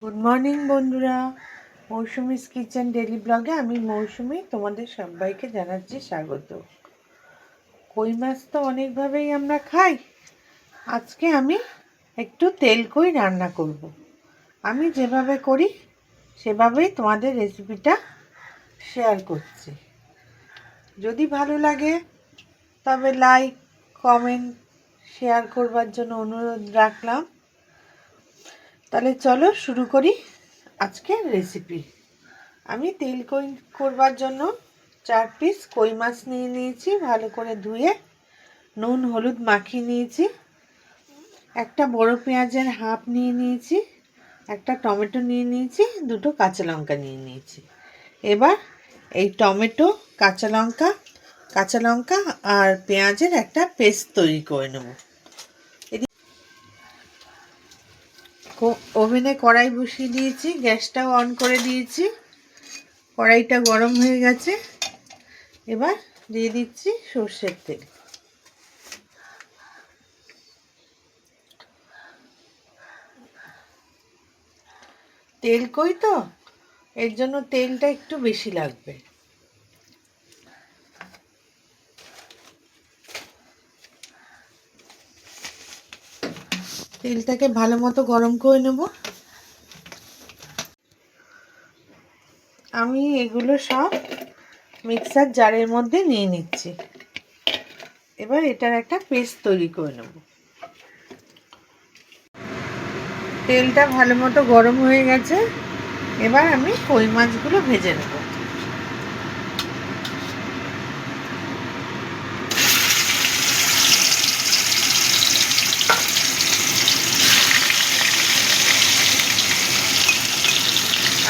Good morning বন্ধুরা, Mousumi's kitchen daily ব্লগে আমি মৌসুমি তোমাদের সবাইকে জানাচ্ছি স্বাগত। কই মাছ তো অনেকভাবেই আমরা খাই। আজকে আমি একটু তেল কই রান্না করব। আমি যেভাবে করি সেভাবেই তোমাদের রেসিপিটা শেয়ার করছি। যদি ভালো লাগে তবে লাইক, কমেন্ট, শেয়ার করবার জন্য অনুরোধ রাখলাম। তাহলে চলো শুরু করি আজকের রেসিপি। আমি তেল কই করবার জন্য 4 পিস কই মাছ নিয়ে নিয়েছি, ভালো করে ধুয়ে নুন হলুদ মাখিয়ে নিয়েছি। একটা বড় পেঁয়াজের হাফ নিয়ে নিয়েছি, একটা টমেটো নিয়ে নিয়েছি, দুটো কাঁচা লঙ্কা নিয়ে নিয়েছি। এবার এই টমেটো, কাঁচা লঙ্কা আর পেঁয়াজের একটা পেস্ট তৈরি করে নেব। ওভেনে কড়াই বসিয়ে দিয়েছি, গ্যাসটাও অন করে দিয়েছি। কড়াইটা গরম হয়ে গেছে, এবার দিয়ে দিচ্ছি সর্ষের তেল। তেল কই তো, এর জন্য তেলটা একটু বেশি লাগবে। তেলটাকে ভালো মতো গরম করে নেব। আমি এগুলো সব মিক্সার জারের মধ্যে নিয়ে নিচ্ছি। এবার এটার একটা পেস্ট তৈরি করে নেব। তেলটা ভালো মতো গরম হয়ে গেছে, এবার আমি কই মাছগুলো ভেজে নেব।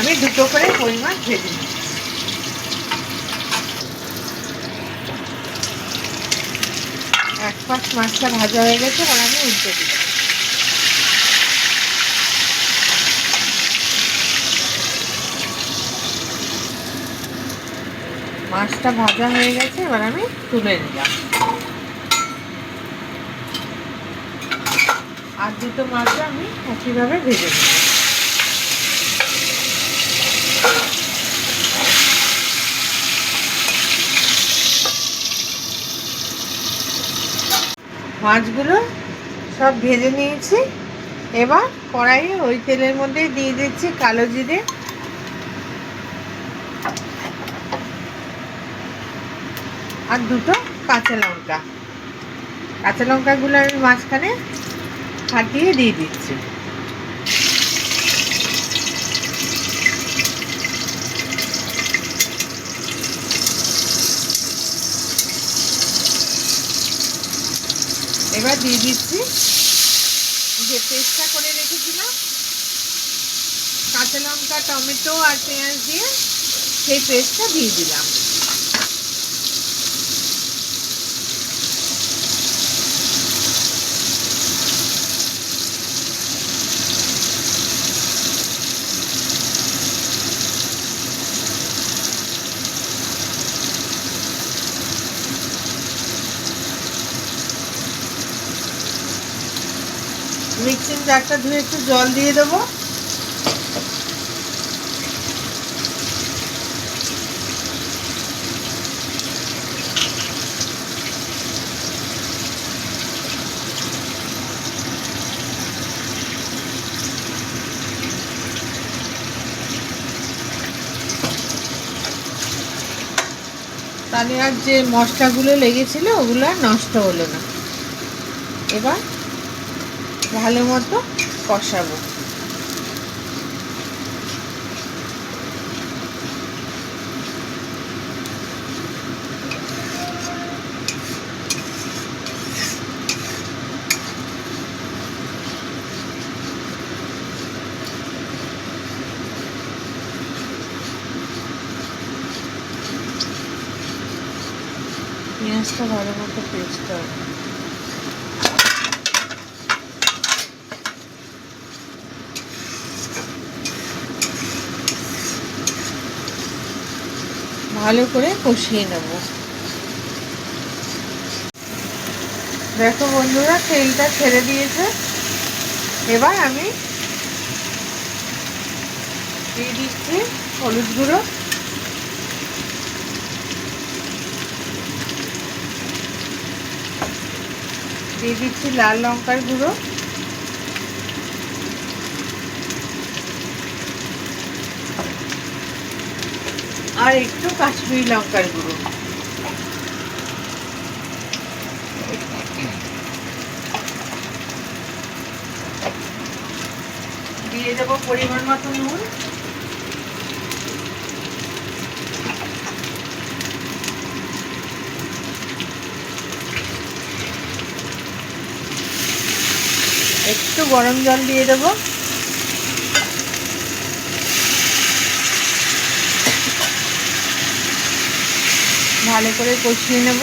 আমি দুটো করে কই মাছ ভেজে নেব। এক পাশ মাছটা ভাজা হয়ে গেছে, এবার আমি উল্টে দিলাম। মাছটা ভাজা হয়ে গেছে, এবার আমি তুলে নিলাম। আর দুটো মাছটা আমি একইভাবে ভেজে নেব। মাছগুলো সব ভেজে নিয়েছি। এবার কড়াইয়ে ওই তেলের মধ্যে দিয়ে দিচ্ছি কালো জিরে, আর দুটো কাঁচা লঙ্কা। কাঁচা লঙ্কাগুলো আমি মাঝখানে ফাটিয়ে দিয়ে দিচ্ছি। এবার দিয়ে দিচ্ছি যে পেস্টটা করে রেখেছিলাম কাঁচা লঙ্কা, টমেটো আর পেঁয়াজ দিয়ে, সেই পেস্টটা দিয়ে দিলাম। মিক্সিং জারটা ধুয়ে একটু জল দিয়ে দেবো। তাহলে আর যে মশলাগুলো লেগেছিল ওগুলো আর নষ্ট হলো না। এবার ভালো মতো কষাবো। পেঁয়াজটা ভালো মতো পেস্ট হবে। ভালো করে কষিয়ে নেব। দেখো বন্ধুরা, তেলটা ছেড়ে দিয়েছে। এবার আমি দিয়ে দিচ্ছি হলুদ গুঁড়ো, দিয়ে দিচ্ছি লাল লঙ্কার গুঁড়ো, আর একটু কাশ্মীরি লঙ্কার গুঁড়ো। দিয়ে দেবো পরিমাণ মতো নুন, একটু গরম জল দিয়ে দেবো, ভালো করে কষিয়ে নেব।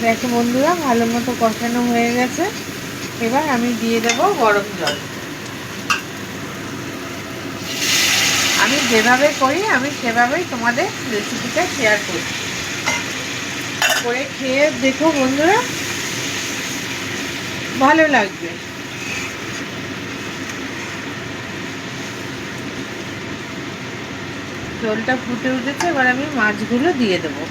দেখো বন্ধুরা, ভালো মতো কষানো হয়ে গেছে। এবার আমি দিয়ে দেব গরম জল। আমি যেভাবে করি আমি সেভাবেই তোমাদের রেসিপিটা শেয়ার করি। করে খেয়ে দেখো বন্ধুরা, ভালো লাগবে। জলটা ফুটে উঠেছে, এবার আমি মাছগুলো দিয়ে দেবো।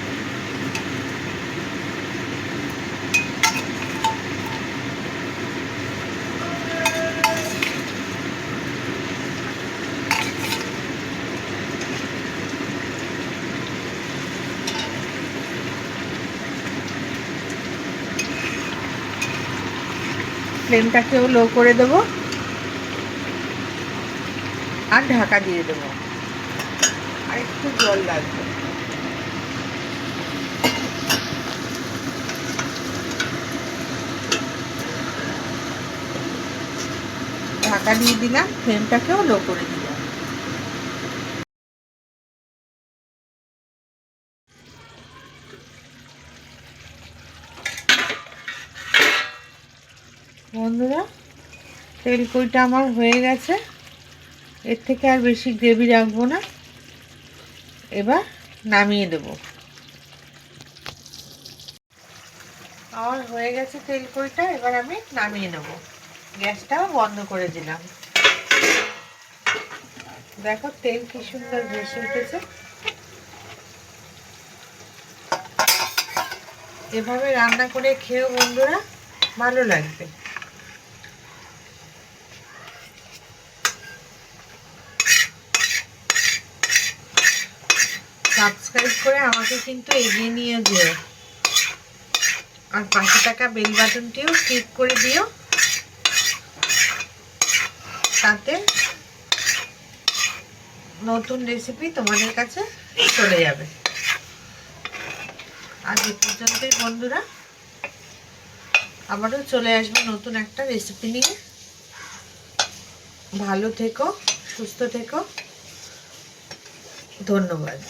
ফ্লেমটাকেও লো করে দেবো আর ঢাকা দিয়ে দেবো। আর একটু জল লাগবে। ঢাকা দিয়ে দিলাম, ফ্লেমটাকেও লো করে দিলাম। বন্ধুরা, তেলকইটা আমার হয়ে গেছে। এর থেকে আর বেশি গ্রেভি রাখবো না। এবার নামিয়ে দেব। আমার হয়ে গেছে তেলকইটা, এবার আমি নামিয়ে নেব। গ্যাসটাও বন্ধ করে দিলাম। দেখো তেল কি সুন্দর ভেসে উঠেছে। এভাবে রান্না করে খেয়েও বন্ধুরা ভালো লাগবে। সাবস্ক্রাইব করে আমাকে কিন্তু এগিয়ে নিয়ে যেও, আর পাশে থাকা বেল বাটনটিও ক্লিক করে দিও, তাতে নতুন রেসিপি তোমাদের কাছে চলে যাবে। আজ এ পর্যন্তই বন্ধুরা, আবারও চলে আসবো নতুন একটা রেসিপি নিয়ে। ভালো থেকো, সুস্থ থেকো, ধন্যবাদ।